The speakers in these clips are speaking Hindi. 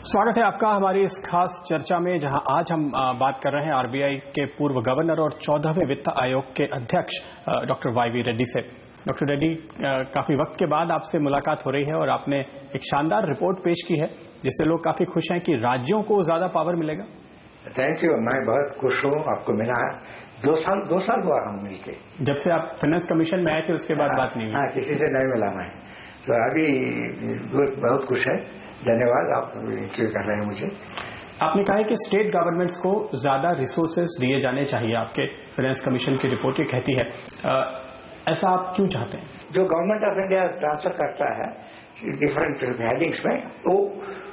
स्वागत है आपका हमारी इस खास चर्चा में, जहां आज हम बात कर रहे हैं आरबीआई के पूर्व गवर्नर और 14वें वित्त आयोग के अध्यक्ष डॉक्टर वाई.वी. रेड्डी से। डॉक्टर रेड्डी, काफी वक्त के बाद आपसे मुलाकात हो रही है और आपने एक शानदार रिपोर्ट पेश की है जिससे लोग काफी खुश हैं कि राज्यों को ज्यादा पावर मिलेगा। थैंक यू, मैं बहुत खुश हूँ आपको मिला है। दो साल हुआ हम मिलके। जब से आप फाइनेंस कमीशन में आए थे उसके बाद बात नहीं हुई। हाँ, किसी से नहीं मिला मैं, तो अभी बहुत खुश है। धन्यवाद, आप इंटरव्यू कर रहे हैं मुझे। आपने कहा है कि स्टेट गवर्नमेंट्स को ज्यादा रिसोर्सेज दिए जाने चाहिए, आपके फाइनेंस कमीशन की रिपोर्ट ये कहती है। ऐसा आप क्यों चाहते हैं? जो गवर्नमेंट ऑफ इंडिया ट्रांसफर करता है डिफरेंट हेडिंग्स में, वो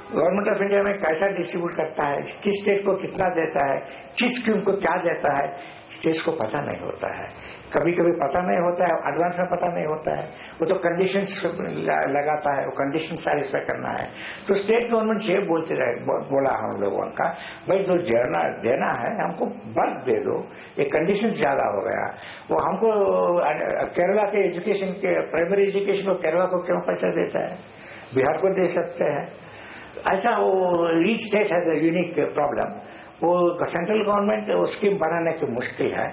गवर्नमेंट ऑफ इंडिया में कैसा डिस्ट्रीब्यूट करता है, किस स्टेट को कितना देता है, किस स्कीम को क्या देता है, स्टेट को पता नहीं होता है। कभी कभी पता नहीं होता है, एडवांस में पता नहीं होता है। वो तो कंडीशंस लगाता है, वो कंडीशन सेटिस्फाई करना है। तो स्टेट गवर्नमेंट ये बोला हम लोगों का, भाई जो देना है हमको बल्क दे दो, ये कंडीशन ज्यादा हो गया। वो हमको केरला के एजुकेशन के प्राइमरी एजुकेशन को केरला को क्यों पैसा देता है, बिहार को दे सकते हैं। ऐसा वो each state has a unique problem. वो सेंट्रल गवर्नमेंट स्कीम बनाने की मुश्किल है,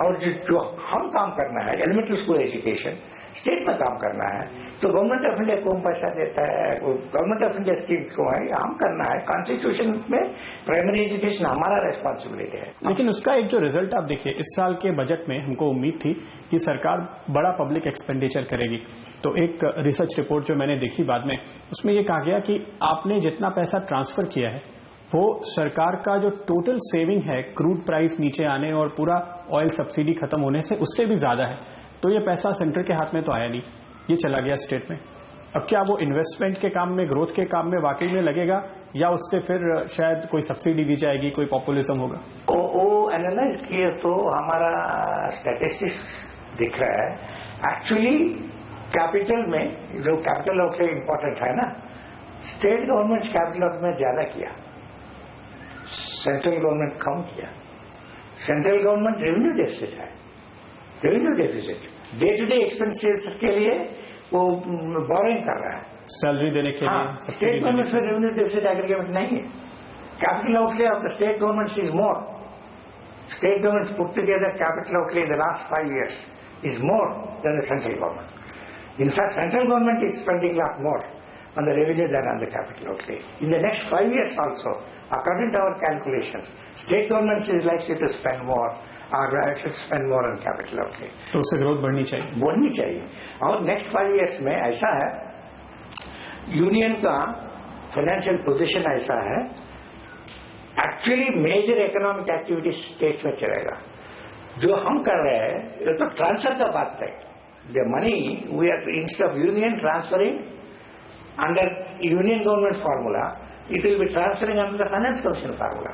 और जो हम काम करना है एलिमेंट्री स्कूल एजुकेशन स्टेट में काम करना है, तो गवर्नमेंट ऑफ इंडिया को पैसा देता है। गवर्नमेंट ऑफ इंडिया स्कीम को है हम करना है। कॉन्स्टिट्यूशन में प्राइमरी एजुकेशन हमारा रेस्पॉन्सिबिलिटी है। लेकिन उसका एक जो रिजल्ट आप देखिए, इस साल के बजट में हमको उम्मीद थी कि सरकार बड़ा पब्लिक एक्सपेंडिचर करेगी। तो एक रिसर्च रिपोर्ट जो मैंने देखी बाद में, उसमें ये कहा गया कि आपने जितना पैसा ट्रांसफर किया है वो सरकार का जो टोटल सेविंग है क्रूड प्राइस नीचे आने और पूरा ऑयल सब्सिडी खत्म होने से उससे भी ज्यादा है। तो ये पैसा सेंटर के हाथ में तो आया नहीं, ये चला गया स्टेट में। अब क्या वो इन्वेस्टमेंट के काम में, ग्रोथ के काम में वाकई में लगेगा, या उससे फिर शायद कोई सब्सिडी दी जाएगी, कोई पॉपुलिज्म होगा? वो एनालाइज किए तो हमारा स्टैटिस्टिक्स दिख रहा है। एक्चुअली कैपिटल में जो कैपिटल आउटले इंपॉर्टेंट है ना, स्टेट गवर्नमेंट कैपिटल आउटले में ज्यादा किया, सेंट्रल गवर्नमेंट कम किया। सेंट्रल गवर्नमेंट रेवेन्यू डेफिसिट है, revenue deficit day to day expenses के लिए वो बोरिंग कर रहा है, सैलरी देने के लिए। स्टेट गवर्नमेंट में रेवेन्यू डेफिसिट एग्रीगेट नहीं है। Capital outlay of the state government is more. State government put together capital outlay in the last 5 years is more than the central government. In fact, central government is spending a lot more on the revenue than on the capital outlay. In the next 5 years also, according to our calculations, state governments is likely to spend more or should spend more on capital outlay. तो उससे ग्रोथ बढ़नी चाहिए। और नेक्स्ट 5 years में ऐसा है, यूनियन का फाइनेंशियल पोजीशन ऐसा है, actually major economic activity state में चलेगा। जो हम कर रहे हैं ये तो ट्रांसफर का बात है। The money we are instead of union transferring under union government formula, it will be transferring under the finance commission formula.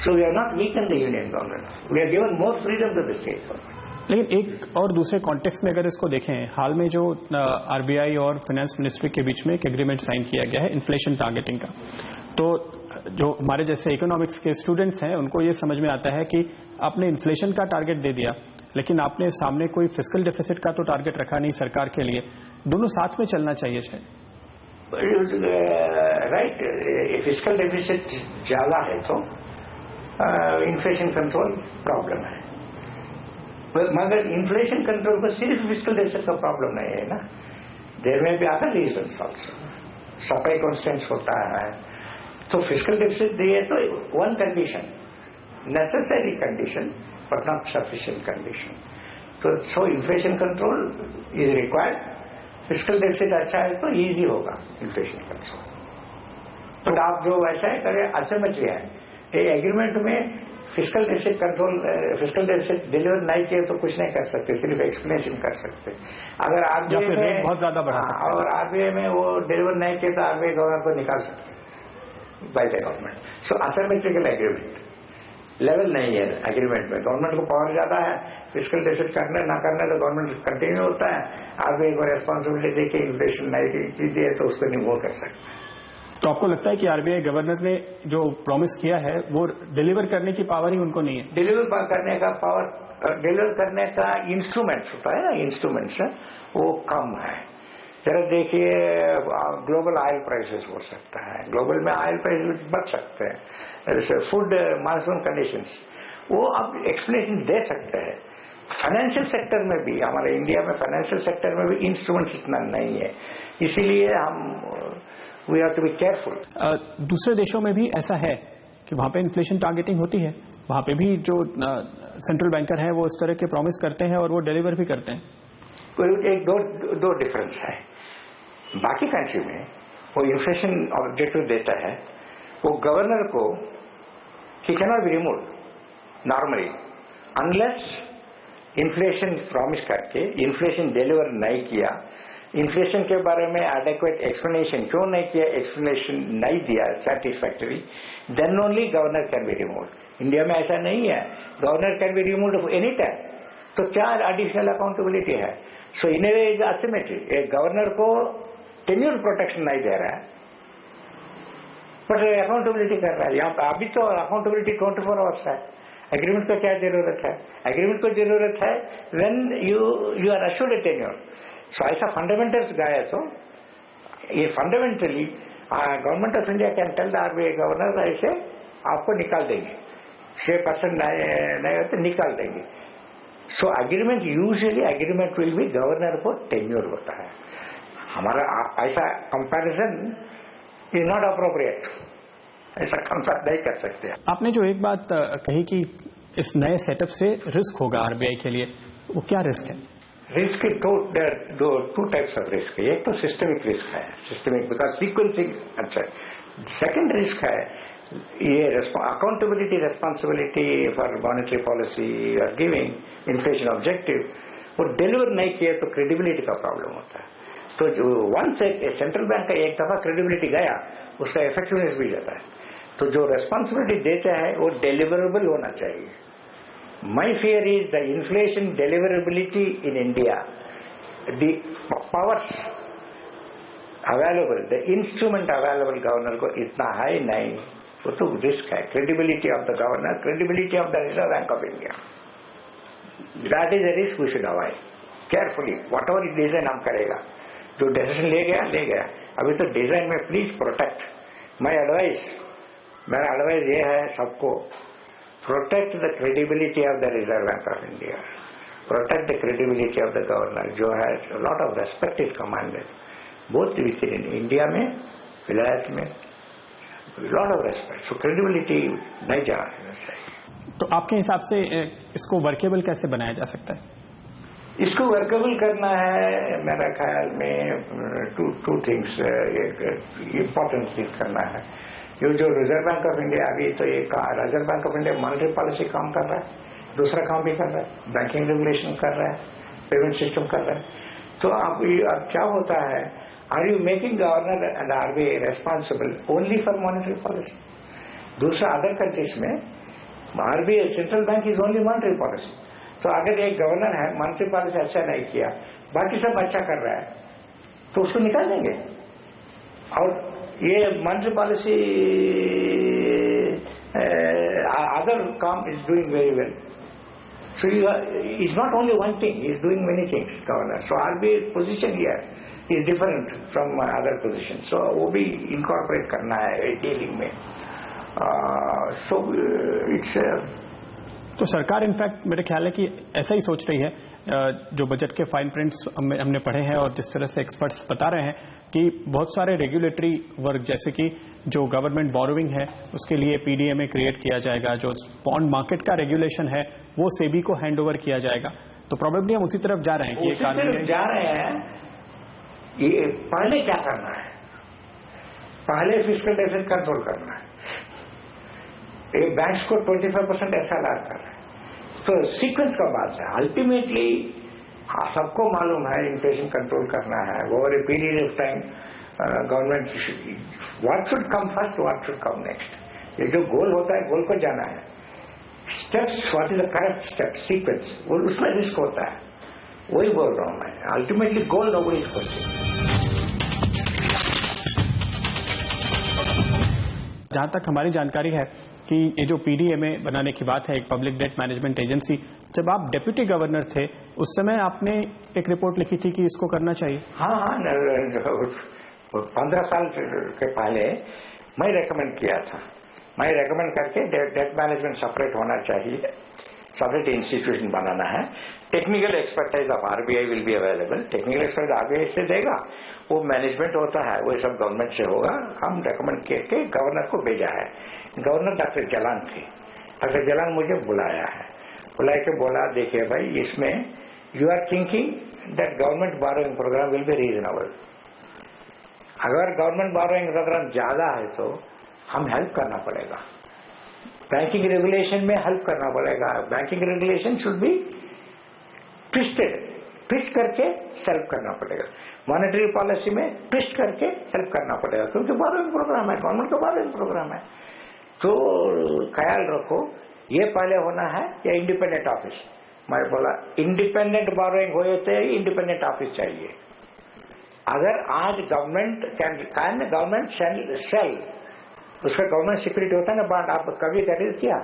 So we are not weakened the union government. We are given more freedom to the state government. लेकिन एक और दूसरे कॉन्टेक्स्ट में अगर इसको देखें, हाल में जो आरबीआई और फाइनेंस मिनिस्ट्री के बीच में एक एग्रीमेंट साइन किया गया है इन्फ्लेशन टारगेटिंग का, तो जो हमारे जैसे इकोनॉमिक्स के स्टूडेंट्स हैं उनको ये समझ में आता है कि आपने इन्फ्लेशन का टारगेट दे दिया, लेकिन आपने सामने कोई फिस्कल डेफिसिट का तो टारगेट रखा नहीं सरकार के लिए। दोनों साथ में चलना चाहिए शायद। राइट, फिस्कल डेफिसिट ज्यादा है तो इन्फ्लेशन कंट्रोल प्रॉब्लम है, मगर इन्फ्लेशन कंट्रोल को सिर्फ फिस्कल डेफिसिट का प्रॉब्लम नहीं है ना, देयर में भी other reasons also. Supply constants होता है, तो फिस्कल डेफिसिट दिए तो one condition, necessary condition but not sufficient condition. तो so inflation control is required. Fiscal deficit अच्छा है तो इजी होगा इन्फ्लेशन कंट्रोल। तो आप जो ऐसा है करें, अल्टरनेटली है ये एग्रीमेंट में fiscal deficit control, fiscal deficit deliver नहीं किए तो कुछ नहीं कर सकते, सिर्फ एक्सप्लेनेशन कर सकते। अगर आरबीआई में बहुत ज्यादा बढ़ा और आरबीआई में वो डिलीवर नहीं किए तो आरबीआई गवर्नर को निकाल सकते by the government. So asymmetrical agreement level नहीं है एग्रीमेंट में। गवर्नमेंट को पावर ज्यादा है, फिस्कल डेफिसिट करने ना करने तो गवर्नमेंट कंटिन्यू होता है। आरबीआई को रेस्पॉन्सिबिलिटी देके इन्फ्लेशन नहीं दी है तो उसको रिमूव कर सकते हैं। तो आपको लगता है कि आरबीआई गवर्नर ने जो प्रॉमिस किया है वो डिलीवर करने की पावर ही उनको नहीं है? डिलीवर करने का पावर, डिलीवर करने का इंस्ट्रूमेंट्स होता है ना, इंस्ट्रूमेंट्स वो कम है। जरा देखिए, ग्लोबल ऑयल प्राइसेस हो सकता है, ग्लोबल में ऑयल प्राइसेस बढ़ सकते हैं, फूड मानसून कंडीशंस, वो आप एक्सप्लेनेशन दे सकते हैं। फाइनेंशियल सेक्टर में भी, हमारे इंडिया में फाइनेंशियल सेक्टर में भी इंस्ट्रूमेंट इतना नहीं है, इसीलिए हम we have to be careful. दूसरे देशों में भी ऐसा है कि वहां पे इन्फ्लेशन टारगेटिंग होती है, वहां पे भी जो सेंट्रल बैंकर है वो इस तरह के प्रॉमिस करते हैं और वो डिलीवर भी करते हैं। एक दो डिफरेंस है। बाकी कंट्री में वो इन्फ्लेशन ऑब्जेक्टिव देता है, वो गवर्नर को he can not be remove normally unless inflation promise करके इन्फ्लेशन डिलीवर नहीं किया, इन्फ्लेशन के बारे में एडेक्वेट एक्सप्लेनेशन क्यों नहीं किया, एक्सप्लेनेशन नहीं दिया satisfactory, then only governor can be removed. India में ऐसा नहीं है, governor can be removed any time. तो क्या एडिशनल अकाउंटेबिलिटी है? So in a way is asymmetry. एक गवर्नर को टेन्योर प्रोटेक्शन नहीं दे रहा है, बट अकाउंटेबिलिटी कर रहा है। यहाँ पे अभी तो अकाउंटेबिलिटी 24 आवर्स है। एग्रीमेंट को क्या जरूरत है? एग्रीमेंट को जरूरत है when you are assured tenure. So ऐसा फंडामेंटल्स गया, तो ये fundamentally government of India can tell the RBI governor ऐसे आपको निकाल देंगे, 6% नहीं होते निकाल देंगे। So agreement usually agreement will be governor को टेन्योर होता है। हमारा ऐसा कंपैरिजन इज नॉट अप्रोप्रिएट, ऐसा कंपेयर नहीं कर सकते। आपने जो एक बात कही कि इस नए सेटअप से रिस्क होगा आरबीआई के लिए, वो क्या रिस्क है? रिस्क के टू टाइप्स ऑफ रिस्क है। एक तो सिस्टमिक रिस्क है, सिस्टमिक बिकॉज सीक्वेंसिंग अच्छा। सेकंड रिस्क है ये accountability responsibility for monetary policy और गिविंग इन्फ्लेशन ऑब्जेक्टिव, वो डिलीवर नहीं किए तो क्रेडिबिलिटी का प्रॉब्लम होता है। तो वंस सेंट्रल बैंक का एक दफा क्रेडिबिलिटी गया, उसका इफेक्टिवनेस भी जाता है। तो जो रेस्पॉन्सिबिलिटी देता है वो डिलीवरेबल होना चाहिए। My fear is the inflation deliverability in India, the powers available, the instrument available governor को इतना हाई नहीं, वो तो रिस्क है। credibility of the governor, credibility of the Reserve Bank of India, that is a risk we should avoid carefully. whatever design हम करेगा, जो डिसीजन ले गया। अभी तो डिजाइन में प्लीज प्रोटेक्ट। मेरा एडवाइस ये है सबको, protect the credibility of the Reserve Bank of India, protect the credibility of the governor, जो has a lot of respected commanders, both within India में, विलायत में, lot of respect. So credibility नहीं जाना चाहिए। तो आपके हिसाब से इसको वर्केबल कैसे बनाया जा सकता है? इसको वर्केबल करना है मेरा ख्याल में टू थिंग्स, इम्पोर्टेंट थिंग करना है। ये जो रिजर्व बैंक ऑफ इंडिया अभी तो ये reserve bank of India monetary policy काम कर रहा है, दूसरा काम भी कर रहा है, बैंकिंग रेगुलेशन कर रहा है, पेमेंट सिस्टम कर रहा है। तो अब क्या होता है, are you making governor and RBI responsible only for monetary policy? दूसरा अदर कंट्रीज में RBI central bank is only monetary policy. तो अगर एक गवर्नर है मॉनेटरी पॉलिसी अच्छा नहीं किया, बाकी सब अच्छा कर रहा है, तो उसको निकाल देंगे। और ये मॉनेटरी पॉलिसी अदर काम is doing very well. So is not only one thing, is doing many things governor. So RBI position here is different from other position, so वो भी इनकॉर्पोरेट करना है डीलिंग में। सो इट्स तो सरकार इनफैक्ट मेरे ख्याल है कि ऐसा ही सोच रही है। जो बजट के फाइन प्रिंट्स हमने पढ़े हैं और जिस तरह से एक्सपर्ट्स बता रहे हैं कि बहुत सारे रेगुलेटरी वर्क, जैसे कि जो गवर्नमेंट बोरोइंग है उसके लिए पीडीएमए क्रिएट किया जाएगा, जो बॉन्ड मार्केट का रेगुलेशन है वो सेबी को हैंड ओवर किया जाएगा। तो प्रोबेबली हम उसी तरफ जा रहे हैं कि ये जा रहे हैं। ये पहले क्या करना है? पहले फिस्कल डेफिसिट कंट्रोल करना है। बैंक्स को 25% SLR कर रहे हैं, तो सीक्वेंस का बात है। अल्टीमेटली सबको मालूम है इन्फ्लेशन कंट्रोल करना है। Over a period of time government what should come first, what should come next, ये जो गोल होता है गोल को जाना है। Steps, what is the correct step sequence, वो उसमें रिस्क होता है, वही बोल रहा हूं मैं। Ultimately goal nobody is question. जहां तक हमारी जानकारी है कि ये जो पीडीएमए बनाने की बात है, एक पब्लिक डेट मैनेजमेंट एजेंसी, जब आप डेप्यूटी गवर्नर थे उस समय आपने एक रिपोर्ट लिखी थी कि इसको करना चाहिए। हाँ, 15 साल के पहले मैं रेकमेंड किया था। मैं रेकमेंड करके डेट मैनेजमेंट सेपरेट होना चाहिए, सेपरेट इंस्टीट्यूशन बनाना है। Technical expertise of RBI will be available. Technical expertise RBI से देगा, वो मैनेजमेंट होता है, वो सब गवर्नमेंट से होगा। हम रेकमेंड करके गवर्नर को भेजा है। गवर्नर डॉक्टर जलान थे। डॉक्टर जलान मुझे बुलाया है, बुला के बोला देखिए भाई, इसमें you are thinking that government borrowing programme will be reasonable. अगर गवर्नमेंट बोरोइंग प्रोग्राम ज्यादा है तो हम हेल्प करना पड़ेगा, बैंकिंग रेगुलेशन में हेल्प करना पड़ेगा। Banking regulation should be twisted, twist करके हेल्प करना पड़ेगा। मॉनेटरी पॉलिसी में ट्विस्ट करके हेल्प करना पड़ेगा, क्योंकि बोरोइंग प्रोग्राम है, गवर्नमेंट का बोरोइंग प्रोग्राम है। तो ख्याल रखो ये पहले होना है या इंडिपेंडेंट ऑफिस। मैं बोला इंडिपेंडेंट बोरोइंग हो तो इंडिपेंडेंट ऑफिस चाहिए। अगर आज गवर्नमेंट कैन गवर्नमेंट सेल, उसका गवर्नमेंट सिक्योरिटी होता है ना बॉन्ड, आप कभी खरीद किया?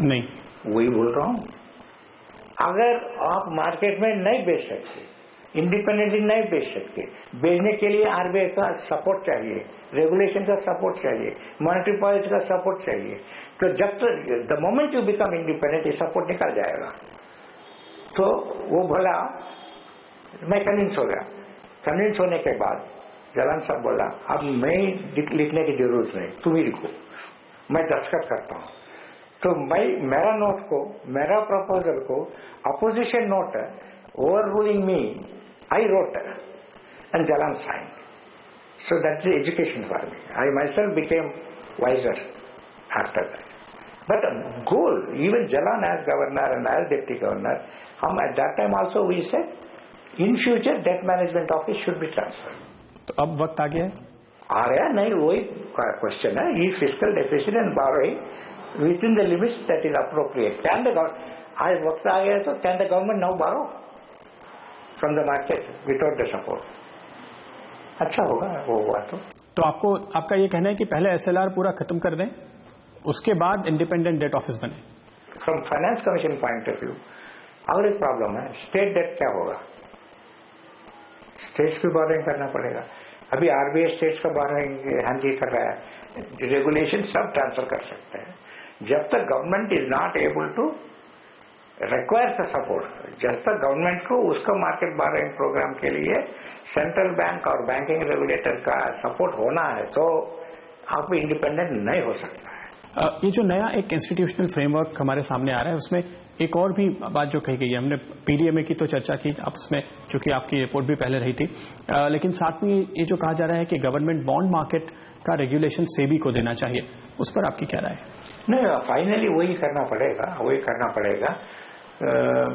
नहीं, वही बोल रहा हूं। अगर आप मार्केट में नहीं बेच सकते, इंडिपेंडेंटली नहीं बेच सकते, बेचने के लिए आरबीआई का सपोर्ट चाहिए, रेगुलेशन का सपोर्ट चाहिए, मॉनेटरी पॉलिसी का सपोर्ट चाहिए। तो जब तक the moment you become independent, ये सपोर्ट निकल जाएगा। तो वो बोला, मैं कन्विंस हो गया। कन्विंस होने के बाद जलान साहब बोला, अब मैं लिखने की जरूरत नहीं, तुम ही लिखो, मैं दस्तखत करता हूं। तो मैं मेरा नोट को, मेरा प्रपोजल को, opposition note over ruling me, I wrote and Jalan signed. So that's the education for me. I myself became wiser after that. But goal, even Jalan as governor and as deputy governor, at that time also we said, in future debt management office should be transferred. तो अब वक्त आ गया है? आ रहा नहीं, वही क्वेश्चन है। Is fiscal deficit and borrowing within the limits that is appropriate? Can the government, आज वक्त आ गया तो can the government now borrow from the market without the support? अच्छा होगा वो हुआ तो आपको, आपका ये कहना है कि पहले एसएलआर पूरा खत्म कर दें, उसके बाद इंडिपेंडेंट डेट ऑफिस बने। From finance commission point of view और एक प्रॉब्लम है, स्टेट डेट क्या होगा? स्टेट्स भी बोरोइंग करना पड़ेगा। अभी आरबीआई स्टेट्स का बोरोइंग हैंडल कर रहा है, रेगुलेशन सब ट्रांसफर कर सकते हैं। जब तक government is not able to requires the support, जब तक गवर्नमेंट को उसका मार्केट बोरोइंग प्रोग्राम के लिए सेंट्रल बैंक और बैंकिंग रेगुलेटर का सपोर्ट होना है, तो आप इंडिपेंडेंट नहीं हो सकता है। ये जो नया एक इंस्टीट्यूशनल फ्रेमवर्क हमारे सामने आ रहा है, उसमें एक और भी बात जो कही गई है, हमने पीडीएमए की तो चर्चा की, अब उसमें चूंकि आपकी रिपोर्ट भी पहले रही थी, लेकिन साथ में ये जो कहा जा रहा है कि गवर्नमेंट बॉन्ड मार्केट का रेगुलेशन सेबी को देना चाहिए, उस पर आपकी क्या राय है? नहीं, फाइनली वही करना पड़ेगा, वही करना पड़ेगा।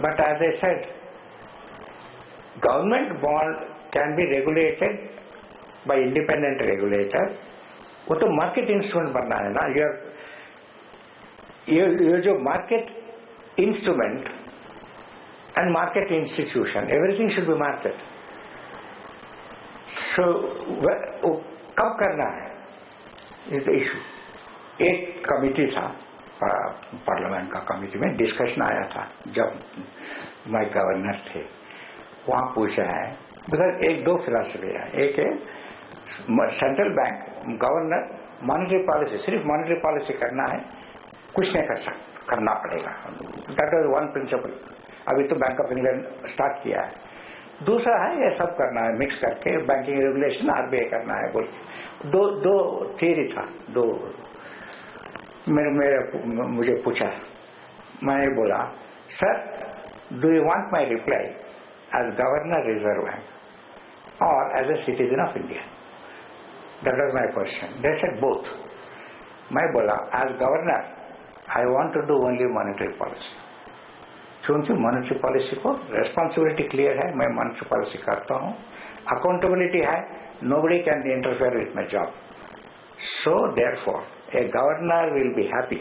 But as I said, government bond can be regulated by independent regulator. वो तो मार्केट इंस्ट्रूमेंट बनना है ना। ये जो market instrument and market institution, everything should be market. So कब करना है इज द इशू। एक कमिटी था, पार्लियामेंट का कमिटी में डिस्कशन आया था जब मैं गवर्नर थे, वहां पूछा है, बिकॉज एक दो फिलॉसफी है। एक है central bank, governor monetary policy, सिर्फ मॉनेटरी पॉलिसी करना है, कुछ नहीं कर सकता, करना पड़ेगा। That is one principle. अभी तो बैंक ऑफ इंग्लैंड स्टार्ट किया है। दूसरा है ये सब करना है मिक्स करके, बैंकिंग रेगुलेशन आरबीआई करना है बोल। दो थियरी था, दो मुझे पूछा, मैंने बोला, sir do you want my reply as governor reserve bank और as a citizen of India? That was my question. They said both. मैं बोला as governor I want to do only monetary policy, क्योंकि मॉनेटरी पॉलिसी को रेस्पॉन्सिबिलिटी क्लियर है, मैं मॉनेटरी पॉलिसी करता हूं, अकाउंटेबिलिटी है, nobody can interfere with my job. So therefore, a governor will be happy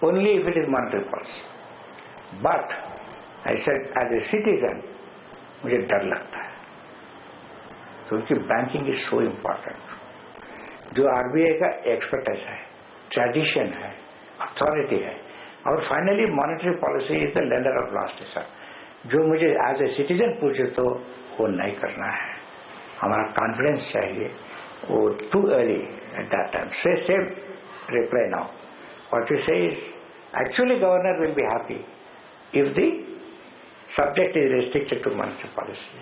only if it is monetary policy. But I said, as a citizen, मुझे डर लगता है, क्योंकि बैंकिंग इज सो इम्पोर्टेंट। जो आरबीआई का एक्सपर्टाइज है, ट्रेडिशन है, अथॉरिटी है, और finally monetary policy is the lender of last resort. जो मुझे एज ए सिटीजन पूछे तो वो नहीं करना है, हमारा कॉन्फिडेंस चाहिए। वो too early at that time से reply now. What you say is actually governor will be happy if the subject is restricted to monetary policy.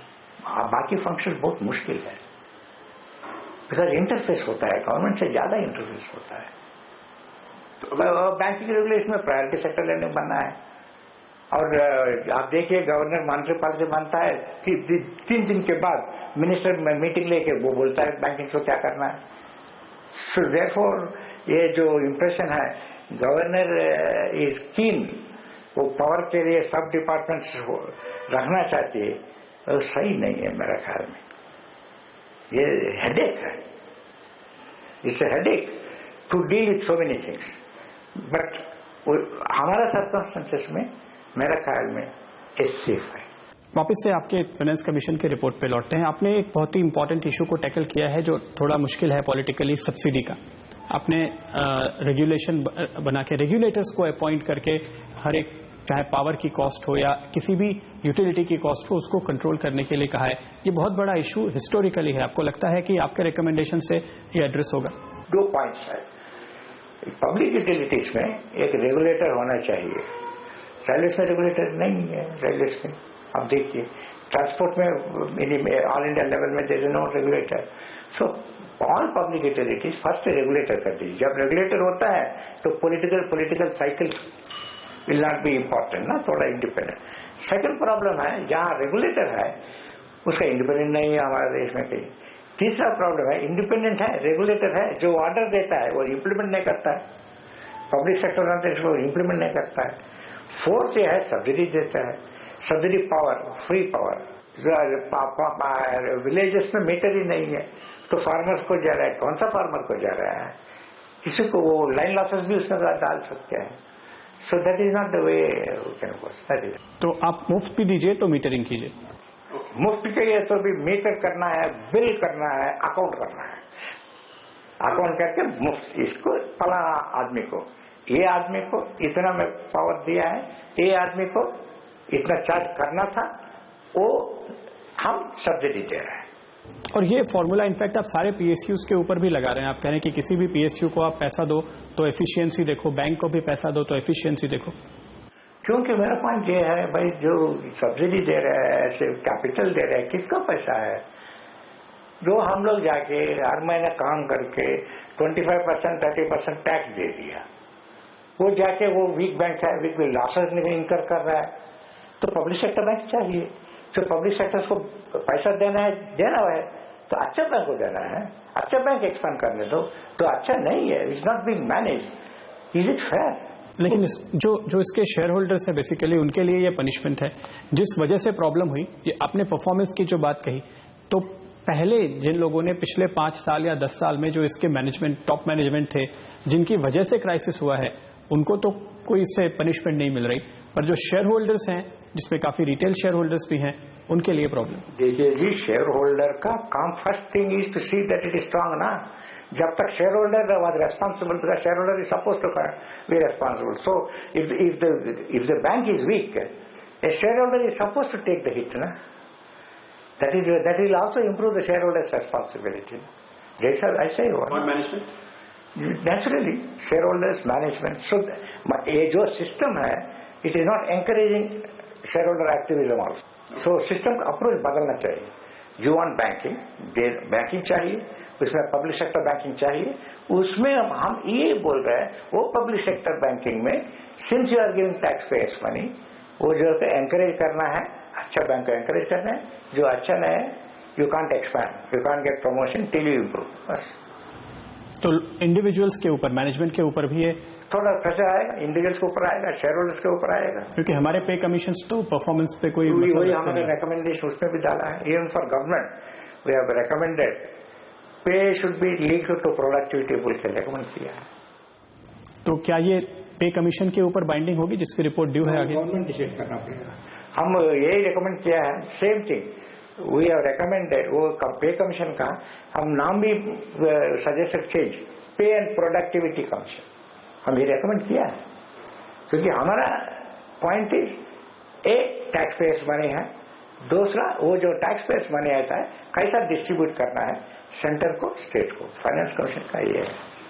बाकी फंक्शन बहुत मुश्किल है, बिकॉज इंटरफेस होता है, गवर्नमेंट से ज्यादा इंटरफेस होता है। तो बैंकिंग रेगुलेशन में प्रायोरिटी सेक्टर लेने बनना है। और आप देखिए गवर्नर मॉनेटरी पॉलिसी बनता है, 3 दिन के बाद मिनिस्टर मीटिंग लेके वो बोलता है बैंकिंग को क्या करना है। सो देयरफॉर ये जो इम्प्रेशन है गवर्नर इज कीन, वो पावर के लिए सब डिपार्टमेंट्स रखना चाहती है, तो सही नहीं है मेरा ख्याल में। ये हेडेक है, it's a headache to deal with so many things. But हमारा सर्कमस्टेंसेस में मेरा ख्याल में ये सेफ है। वापस से आपके फाइनेंस कमीशन के रिपोर्ट पे लौटते हैं। आपने एक बहुत ही इंपॉर्टेंट इशू को टैकल किया है जो थोड़ा मुश्किल है पॉलिटिकली, सब्सिडी का। आपने रेगुलेशन बना के रेगुलेटर्स को अपॉइंट करके हर एक, चाहे पावर की कॉस्ट हो या किसी भी यूटिलिटी की कॉस्ट हो, उसको कंट्रोल करने के लिए कहा है। ये बहुत बड़ा इशू हिस्टोरिकली है। आपको लगता है कि आपके रिकमेंडेशन से ये एड्रेस होगा? 2 पॉइंट्स है। पब्लिक यूटिलिटीज में एक रेगुलेटर होना चाहिए, रेलवेज में रेगुलेटर नहीं है। रेलवेज में आप देखिए, ट्रांसपोर्ट में ऑल इंडिया लेवल में there is no regulator. So all public utilities first regulator कर दीजिए। जब रेगुलेटर होता है तो political cycle will not be important ना, थोड़ा इंडिपेंडेंट। सेकंड प्रॉब्लम है जहां रेगुलेटर है उसका इंडिपेंडेंट नहीं है हमारे देश में कहीं। तीसरा प्रॉब्लम है इंडिपेंडेंट है, रेगुलेटर है, जो ऑर्डर देता है वो इम्प्लीमेंट नहीं करता है, पब्लिक सेक्टर वो इम्प्लीमेंट नहीं करता है। फोर्थ ये है सब्सिडी देता है, subsidy power, free power. Villages में मीटर ही नहीं है तो फार्मर्स को जा रहा है, कौन सा फार्मर को जा रहा है? किसी को वो लाइन लॉसेस भी उसमें डाल सकते हैं। So that is not the way we can work. तो आप मुफ्त भी दीजिए तो मीटरिंग कीजिए। मुफ्त चाहिए तो भी मीटर करना है, बिल करना है, अकाउंट करना है। अकाउंट करके मुफ्त इसको फलाना आदमी को, ये आदमी को इतना में पावर दिया है, ये आदमी को इतना चार्ज करना था, वो हम सब्सिडी दे रहे हैं। और ये फॉर्मूला इनफैक्ट आप सारे पीएसयूज के ऊपर भी लगा रहे हैं। आप कह रहे हैं कि किसी भी पीएसयू को आप पैसा दो तो एफिशिएंसी देखो, बैंक को भी पैसा दो तो एफिशिएंसी देखो। क्योंकि मेरा पॉइंट ये है भाई, जो सब्सिडी दे रहे हैं, ऐसे कैपिटल दे रहे हैं, किसका पैसा है? जो हम लोग जाके हर महीने काम करके 25% 30% टैक्स दे दिया, वो जाके वो वीक बैंक है, वीक लॉसेस इनकर कर रहा है। तो पब्लिक सेक्टर बैंक चाहिए, तो पब्लिक सेक्टर को पैसा देना है तो अच्छा बैंक को देना है, अच्छा बैंक एक्सपेंड करने दो। तो अच्छा नहीं है, it's not being manage, is it fair? लेकिन जो इसके शेयर होल्डर्स है बेसिकली उनके लिए ये पनिशमेंट है। जिस वजह से प्रॉब्लम हुई, ये आपने परफॉर्मेंस की जो बात कही, तो पहले जिन लोगों ने पिछले 5 साल या 10 साल में जो इसके मैनेजमेंट, टॉप मैनेजमेंट थे, जिनकी वजह से क्राइसिस हुआ है, उनको तो कोई इससे पनिशमेंट नहीं मिल रही। पर जो शेयर होल्डर्स हैं, जिसमें काफी रिटेल शेयर होल्डर्स भी हैं, उनके लिए प्रॉब्लम। देखिए जी, शेयर होल्डर का काम first thing is to see that it is strong ना। जब तक share holder was responsible, because share holder is suppose to be responsible. So if the bank is weak, a share holder is suppose to take the hit ना। that will also improve the shareholders' responsibility. ऐसा ही हुआ। और management, naturally shareholders management. So ये जो सिस्टम है, it is not encouraging shareholder activism also. So system का अप्रोच बदलना चाहिए। You want banking, बैंकिंग चाहिए, उसमें पब्लिक सेक्टर बैंकिंग चाहिए। उसमें हम ये बोल रहे हैं, वो पब्लिक सेक्टर बैंकिंग में since you are giving taxpayers money, वो जो है एनकरेज करना है, अच्छा बैंक को एनकरेज करना है। जो अच्छा नहीं है, you can't expand, you can't get promotion till you improve, बस। तो इंडिविजुअल्स के ऊपर, मैनेजमेंट के ऊपर भी ये थोड़ा प्रेशर आएगा, इंडिविजुअल्स के ऊपर आएगा, शेयर होल्डर्स के ऊपर आएगा। क्योंकि हमारे पे कमीशन तो परफॉर्मेंस पे कोई वही हमारे रिकमेंडेशन उसमें भी डाला है। Even for government we have recommended pay should be linked to productivity बोल के रिकमेंड किया है। तो क्या ये पे कमीशन के ऊपर बाइंडिंग होगी जिसकी रिपोर्ट ड्यू है आगे? गवर्नमेंट डिसाइड करना पड़ेगा। हम यही रिकमेंड किया है, same thing we have recommended. वो पे कमीशन का हम नाम भी suggested change, pay and productivity commission, हम ये रिकमेंड किया है। क्योंकि हमारा point is tax payers money है, दूसरा वो जो टैक्स पेयर्स मनी आता है कैसा डिस्ट्रीब्यूट करना है सेंटर को स्टेट को। फाइनेंस कमीशन का ये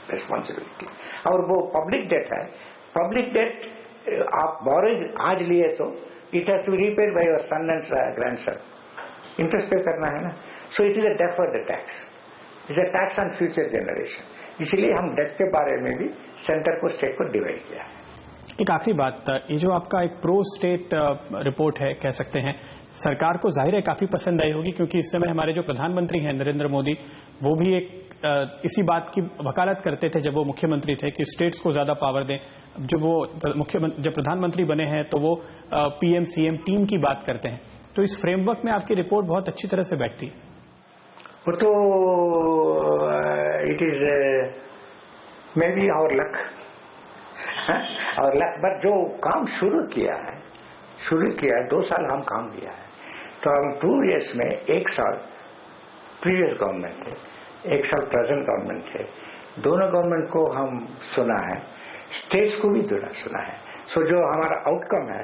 रिस्पॉन्सिबिलिटी। और वो पब्लिक डेट है, पब्लिक डेट आप बोरिंग आज लिए तो it has to repaid by your son and grandson, interest pay करना है ना। So it is a deferred tax, is a tax on future generation. इसलिए हम डेट के बारे में भी सेंटर को स्टेट को डिवाइड किया है। एक आखिरी बात, ये जो आपका एक प्रो स्टेट रिपोर्ट है कह सकते हैं, सरकार को जाहिर है काफी पसंद आई होगी, क्योंकि इस समय हमारे जो प्रधानमंत्री हैं नरेंद्र मोदी, वो भी एक इसी बात की वकालत करते थे जब वो मुख्यमंत्री थे कि स्टेट्स को ज्यादा पावर दें। जब प्रधानमंत्री बने हैं तो वो पीएम सीएम टीम की बात करते हैं। तो इस फ्रेमवर्क में आपकी रिपोर्ट बहुत अच्छी तरह से बैठती है। वो तो it is may be our luck, और लक। बट जो काम शुरू किया है 2 साल हम काम किया है, तो हम 2 years में 1 साल प्रीवियस गवर्नमेंट थे, 1 साल प्रेजेंट गवर्नमेंट थे, दोनों गवर्नमेंट को हम सुना है, स्टेट्स को भी सुना है। सो जो हमारा आउटकम है,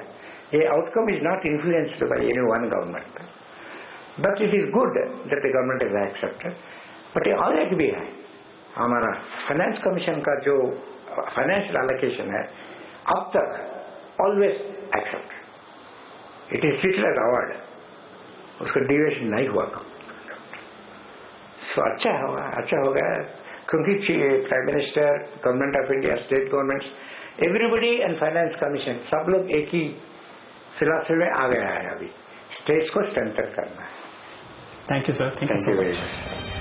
ये outcome is not influenced by any one government, but it is good that the government is accepted. But ये और एक भी है, हमारा फाइनेंस कमीशन का जो फाइनेंशियल एलोकेशन है अब तक always except, it is treated as award, उसका डिविएशन नहीं हुआ। सो अच्छा होगा क्योंकि prime minister, government of India, state governments, everybody and finance commission सब लोग एक ही फिलॉसफी में आ गया है। अभी स्टेट्स को स्ट्रेंथन करना है। Thank you sir. Thank you very much.